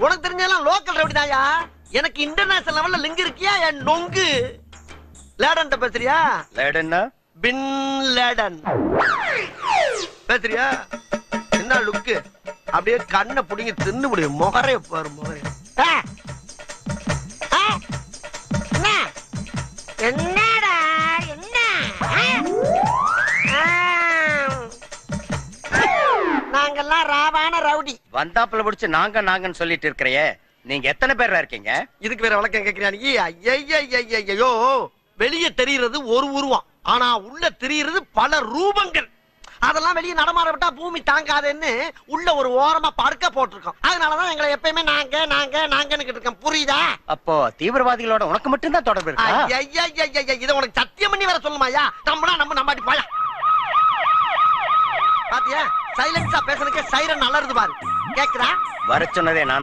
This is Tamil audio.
உனக்கு தெரிஞ்சதெல்லாம் லோக்கல் ரவுடி தாயா. எனக்கு இன்டர்நேஷனல் லெவல்ல லிங்க் இருக்கியா என் நொங்கு. லேடன் பேசுறியா? லேடன்னா பின் லேடன் பேசுறியா? என்ன லுக்கு? அப்படியே கண்ணை புடிங்கி தின்னு முடியும். முகரே பாரு முகரே. என்னடா என்ன? நாங்கெல்லாம் ராவான ரவுடி. வந்தாப்புல பிடிச்சு நாங்கன்னு சொல்லிட்டு இருக்கிறையே, நீங்க எத்தனை பேர்ல இருக்கீங்க? இதுக்கு வேற வழக்கம் கேட்கிறீங்க? ஐயோ, வெளியே தெரிகிறது ஒரு உருவம், ஆனா உள்ள தெரிகிறது பல ரூபங்கள். அதெல்லாம் வெளியே நடமாட விட்டா பூமி தாங்காதுன்னு உள்ள ஒரு ஓரமா படுக்க போட்டிருக்கோம். அதனாலதான் எங்களை எப்பயுமே நாங்கன்னு இருக்கோம். புரியுதா? அப்போ தீவிரவாதிகளோட உனக்கு மட்டும் தான் தொடர்பு இருக்கா? இதை உனக்கு சத்தியம் பண்ணி வேற சொல்லுமாயா? நம்பாட்டி போயா. பாத்தியா, சைலன்ஸா பேசுறதுக்கு சைரன் அலறுது பாரு. கேக்குதா? வர சொன்னதே நான்.